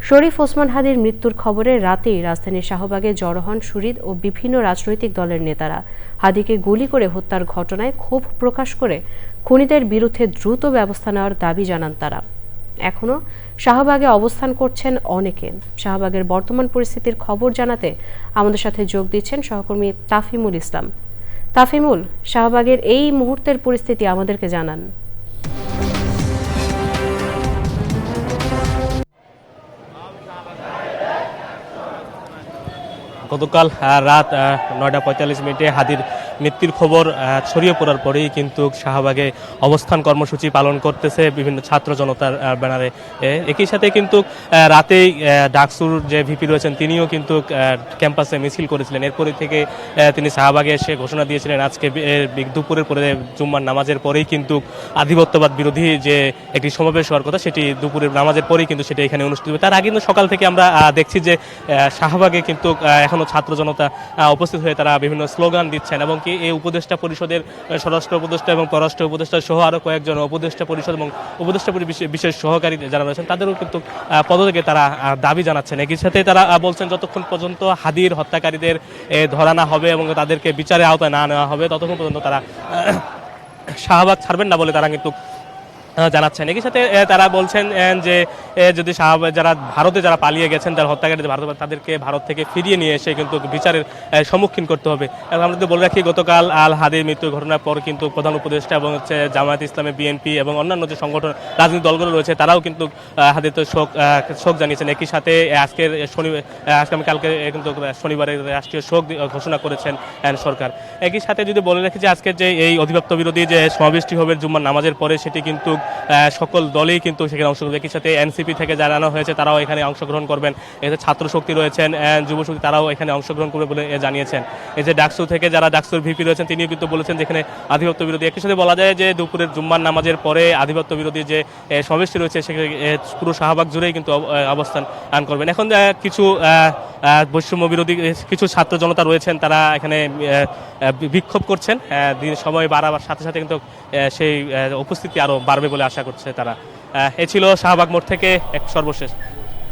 শরীফ ওসমান হাদির মৃত্যুর খবরে রাতেই রাজধানীর শাহবাগে জড়ো হন শরীদ ও বিভিন্ন রাজনৈতিক দলের নেতারা। হাদিকে গুলি করে হত্যার ঘটনায় ক্ষোভ প্রকাশ করে খুনিদের বিরুদ্ধে দ্রুত ব্যবস্থা নেওয়ার দাবি জানান তারা। এখনও শাহবাগে অবস্থান করছেন অনেকে। শাহবাগের বর্তমান পরিস্থিতির খবর জানাতে আমাদের সাথে যোগ দিচ্ছেন সহকর্মী তাফিমুল ইসলাম। তাফিমুল, শাহবাগের এই মুহূর্তের পরিস্থিতি আমাদেরকে জানান। গতকাল রাত ৯টা ৪৫ হাদির মৃত্যুর খবর ছড়িয়ে পড়ার পরেই কিন্তু শাহবাগে অবস্থান কর্মসূচি পালন করতেছে বিভিন্ন ছাত্র জনতার ব্যানারে। একই সাথে কিন্তু রাতেই ডাকসুর যে ভিপি রয়েছেন তিনিও কিন্তু ক্যাম্পাসে মিছিল করেছিলেন। এরপরে থেকে তিনি শাহবাগে এসে ঘোষণা দিয়েছিলেন আজকে দুপুরের পরে জুম্মার নামাজের পরেই কিন্তু আধিপত্যবাদ বিরোধী যে একটি সমাবেশ হওয়ার কথা সেটি দুপুরের নামাজের পরেই কিন্তু সেটা এখানে অনুষ্ঠিত হবে। তার আগে কিন্তু সকাল থেকে আমরা দেখছি যে শাহবাগে কিন্তু এখনো ছাত্র জনতা উপস্থিত হয়ে তারা বিভিন্ন স্লোগান দিচ্ছেন এবং কি এই উপদেষ্টা পরিষদের স্বরাষ্ট্র উপদেষ্টা এবং পররাষ্ট্র উপদেষ্টা সহ আরও কয়েকজন উপদেষ্টা পরিষদ এবং উপদেষ্টা বিশেষ সহকারী যারা রয়েছেন তাদেরও কিন্তু পদত্যাগে তারা দাবি জানাচ্ছেন। একই সাথে তারা বলছেন যতক্ষণ পর্যন্ত হাদির হত্যাকারীদের ধরা না হবে এবং তাদেরকে বিচারের আওতায় না নেওয়া হবে ততক্ষণ পর্যন্ত তারা শাহবাগ ছাড়বেন না বলে তারা কিন্তু জানাচ্ছেন। একই সাথে তারা বলছেন যে যদি যারা ভারতে যারা পালিয়ে গেছেন যারা হত্যাকারী ভারত তাদেরকে ভারত থেকে ফিরিয়ে নিয়ে এসে কিন্তু বিচারের সম্মুখীন করতে হবে। এবং আমরা যদি বলে রাখি গতকাল আল হাদির মৃত্যুর ঘটনার পর কিন্তু প্রধান উপদেষ্টা এবং জামায়াত ইসলামী, বিএনপি এবং অন্যান্য যে সংগঠন রাজনৈতিক দলগুলো রয়েছে তারাও কিন্তু হাদির শোক জানিয়েছেন। একই সাথে আগামীকালকে কিন্তু শনিবারের রাষ্ট্রীয় শোক ঘোষণা করেছেন সরকার। একই সাথে যদি বলে রাখি যে আজকের যে এই অধিদপ্ত বিরোধী যে সমাবেশটি হবে জুম্মার নামাজের পরে সেটি কিন্তু সকল দলেই কিন্তু সেখানে অংশগ্রহণ। একই সাথে এনসিপি থেকে জানানো হয়েছে তারাও এখানে অংশগ্রহণ করবেন। এতে ছাত্র শক্তি রয়েছেন, যুব শক্তি তারাও এখানে অংশগ্রহণ করবে বলে জানিয়েছেন। এই যে ডাকসু থেকে যারা ডাকসুর ভিপি রয়েছেন তিনিও কিন্তু বলেছেন যেখানে আধিপত্য বিরোধী। একই সাথে বলা যায় যে দুপুরের জুম্মার নামাজের পরে আধিপত্য বিরোধী যে সমাবেশটি রয়েছে সেখানে পুরো শাহবাগ জুড়েই কিন্তু অবস্থান করবেন। এখন কিছু বৈষম্য বিরোধী কিছু ছাত্র জনতা রয়েছেন তারা এখানে বিক্ষোভ করছেন। সময় বাড়াবার সাথে সাথে কিন্তু সেই উপস্থিতি আরও বাড়বে বলে আশা করছে তারা। এ ছিল শাহবাগ মোড় থেকে এক সর্বশেষ।